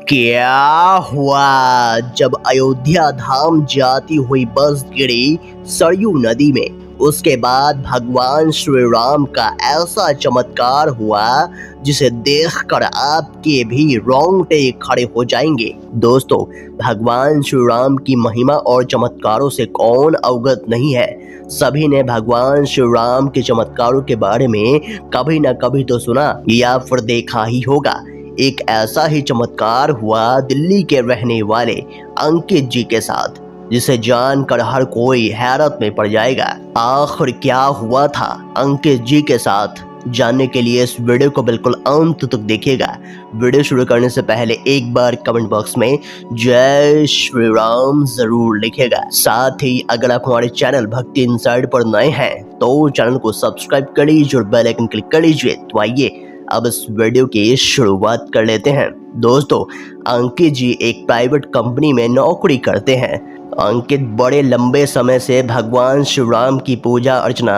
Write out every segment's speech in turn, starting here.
क्या हुआ जब अयोध्या धाम जाती हुई बस गिरी सरयू नदी में। उसके बाद भगवान श्री राम का ऐसा चमत्कार हुआ जिसे देखकर आपके भी रोंगटे खड़े हो जाएंगे। दोस्तों, भगवान श्री राम की महिमा और चमत्कारों से कौन अवगत नहीं है। सभी ने भगवान श्री राम के चमत्कारों के बारे में कभी न कभी तो सुना या फिर देखा ही होगा। एक ऐसा ही चमत्कार हुआ दिल्ली के रहने वाले अंकित जी के साथ, जिसे जानकर हर कोई हैरत में पड़ जाएगा। आखिर क्या हुआ था अंकित जी के साथ, जानने के लिए इस वीडियो को बिल्कुल अंत तक देखिएगा। वीडियो शुरू करने से पहले एक बार कमेंट बॉक्स में जय श्री राम जरूर लिखिएगा। साथ ही अगर आप हमारे चैनल भक्ति इनसाइड पर नए हैं तो चैनल को सब्सक्राइब कर लीजिए और बेल आइकन क्लिक कर लीजिए। तो आइए अब इस वीडियो की शुरुआत कर लेते हैं। दोस्तों, अंकित जी एक प्राइवेट कंपनी में नौकरी करते हैं। अंकित बड़े लंबे समय से भगवान श्री राम की पूजा अर्चना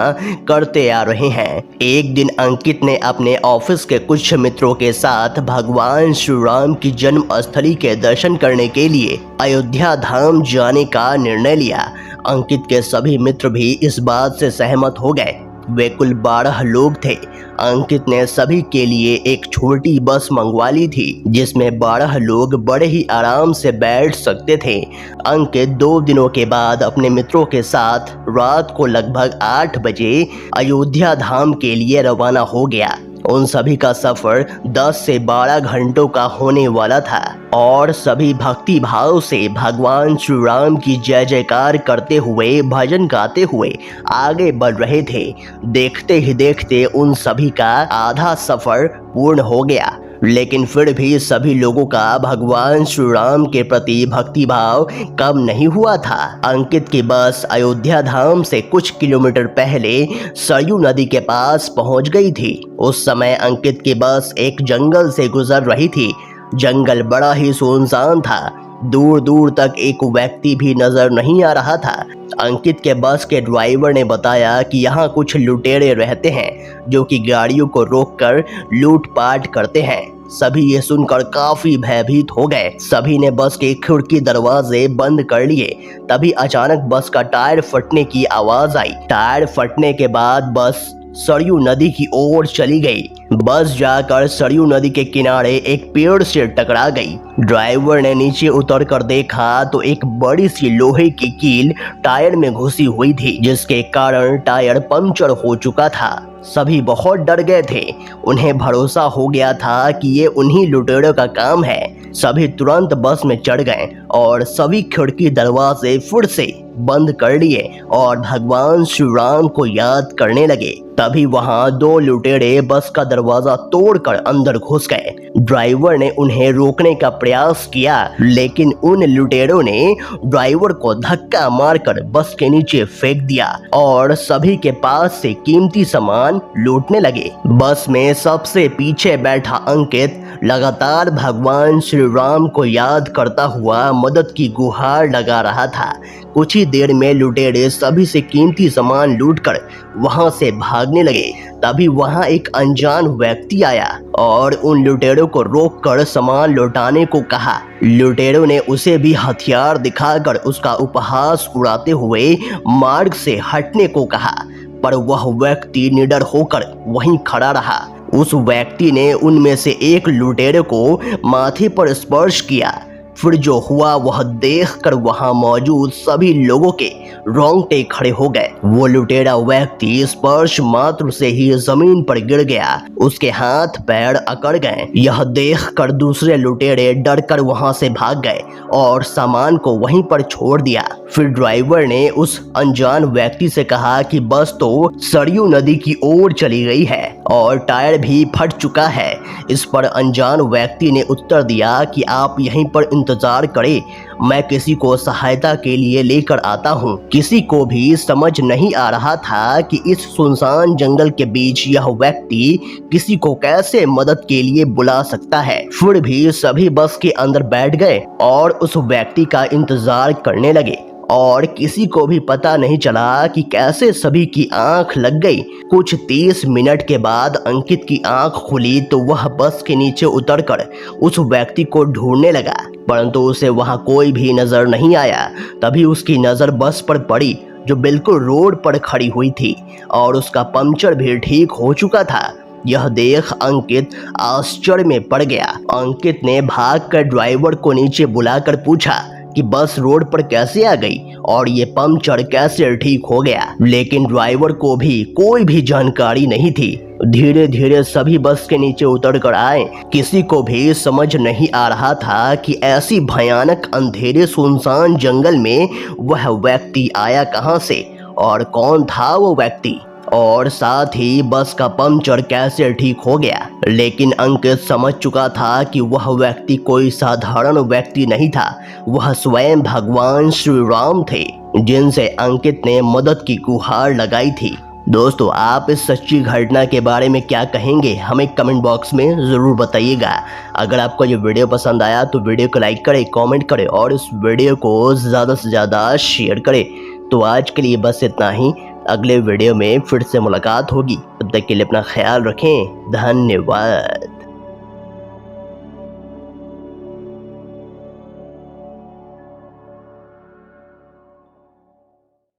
करते आ रहे हैं। एक दिन अंकित ने अपने ऑफिस के कुछ मित्रों के साथ भगवान श्री राम की जन्म स्थली के दर्शन करने के लिए अयोध्या धाम जाने का निर्णय लिया। अंकित के सभी मित्र भी इस बात से सहमत हो गए। वे कुल 12 लोग थे। अंकित ने सभी के लिए एक छोटी बस मंगवा ली थी जिसमें 12 लोग बड़े ही आराम से बैठ सकते थे। अंकित 2 दिनों के बाद अपने मित्रों के साथ रात को लगभग 8 बजे अयोध्या धाम के लिए रवाना हो गया। उन सभी का सफर 10 से 12 घंटों का होने वाला था और सभी भक्ति भाव से भगवान श्री राम की जय जयकार करते हुए भजन गाते हुए आगे बढ़ रहे थे। देखते ही देखते उन सभी का आधा सफर पूर्ण हो गया, लेकिन फिर भी सभी लोगों का भगवान श्री राम के प्रति भक्ति भाव कम नहीं हुआ था। अंकित की बस अयोध्या धाम से कुछ किलोमीटर पहले सरयू नदी के पास पहुंच गई थी। उस समय अंकित की बस एक जंगल से गुजर रही थी। जंगल बड़ा ही सुनसान था। दूर दूर तक एक व्यक्ति भी नजर नहीं आ रहा था। अंकित के बस के ड्राइवर ने बताया कि यहाँ कुछ लुटेरे रहते हैं जो कि गाड़ियों को रोककर लूटपाट करते हैं। सभी ये सुनकर काफी भयभीत हो गए। सभी ने बस के खिड़की दरवाजे बंद कर लिए। तभी अचानक बस का टायर फटने की आवाज आई। टायर फटने के बाद बस सरयू नदी की ओर चली गई। बस जाकर सरयू नदी के किनारे एक पेड़ से टकरा गई। ड्राइवर ने नीचे उतर कर देखा तो एक बड़ी सी लोहे की कील टायर में घुसी हुई थी, जिसके कारण टायर पंक्चर हो चुका था। सभी बहुत डर गए थे। उन्हें भरोसा हो गया था कि ये उन्हीं लुटेरों का काम है। सभी तुरंत बस में चढ़ गए और सभी खिड़की दरवाजे फिर से बंद कर लिए और भगवान श्री राम को याद करने लगे। तभी वहां 2 लुटेरे बस का दरवाजा तोड़कर अंदर घुस गए। ड्राइवर ने उन्हें रोकने का प्रयास किया, लेकिन उन लुटेरों ने ड्राइवर को धक्का मारकर बस के नीचे फेंक दिया और सभी के पास से कीमती सामान लूटने लगे। बस में सबसे पीछे बैठा अंकित लगातार भगवान श्री राम को याद करता हुआ मदद की गुहार लगा रहा था। कुछ ही देर में लुटेरे सभी से कीमती सामान लूटकर वहां से भागने लगे। तभी वहां एक अनजान व्यक्ति आया और उन लुटेरों को रोककर सामान लौटाने को कहा। लुटेरों ने उसे भी हथियार दिखाकर उसका उपहास उड़ाते हुए मार्ग से हटने को कहा, पर वह व्यक्ति निडर होकर वहीं खड़ा रहा। उस व्यक्ति ने उनमें से एक लुटेरे को माथे पर स्पर्श किया। फिर जो हुआ वह देखकर वहां मौजूद सभी लोगों के रोंगटे खड़े हो गए। वो लुटेरा व्यक्ति स्पर्श मात्र से ही जमीन पर गिर गया। उसके हाथ पैर अकड़ गए। यह देखकर दूसरे लुटेरे डरकर वहां से भाग गए और सामान को वहीं पर छोड़ दिया। फिर ड्राइवर ने उस अनजान व्यक्ति से कहा कि बस तो सरयू नदी की ओर चली गई है और टायर भी फट चुका है। इस पर अनजान व्यक्ति ने उत्तर दिया कि आप यहीं पर इंतजार करें, मैं किसी को सहायता के लिए लेकर आता हूँ। किसी को भी समझ नहीं आ रहा था कि इस सुनसान जंगल के बीच यह व्यक्ति किसी को कैसे मदद के लिए बुला सकता है। फिर भी सभी बस के अंदर बैठ गए और उस व्यक्ति का इंतजार करने लगे और किसी को भी पता नहीं चला कि कैसे सभी की आंख लग गई। कुछ 30 मिनट के बाद अंकित की आंख खुली तो वह बस के नीचे उतरकर उस व्यक्ति को ढूंढने लगा, परंतु उसे वहां कोई भी नजर नहीं आया। तभी उसकी नजर बस पर पड़ी जो बिल्कुल रोड पर खड़ी हुई थी और उसका पंक्चर भी ठीक हो चुका था। यह देख अंकित आश्चर्य में पड़ गया। अंकित ने भागकर ड्राइवर को नीचे बुलाकर पूछा कि बस रोड पर कैसे आ गई और ये पंक्चर कैसे ठीक हो गया, लेकिन ड्राइवर को भी कोई भी जानकारी नहीं थी। धीरे धीरे सभी बस के नीचे उतर कर आए। किसी को भी समझ नहीं आ रहा था कि ऐसी भयानक अंधेरे सुनसान जंगल में वह व्यक्ति आया कहां से और कौन था वो व्यक्ति, और साथ ही बस का पंक्चर कैसे ठीक हो गया। लेकिन अंकित समझ चुका था कि वह व्यक्ति कोई साधारण व्यक्ति नहीं था, वह स्वयं भगवान श्री राम थे, जिनसे अंकित ने मदद की गुहार लगाई थी। दोस्तों, आप इस सच्ची घटना के बारे में क्या कहेंगे, हमें कमेंट बॉक्स में ज़रूर बताइएगा। अगर आपको ये वीडियो पसंद आया तो वीडियो को लाइक करें, कमेंट करें और इस वीडियो को ज़्यादा से ज़्यादा शेयर करें। तो आज के लिए बस इतना ही। अगले वीडियो में फिर से मुलाकात होगी। तब तक के लिए अपना ख्याल रखें। धन्यवाद।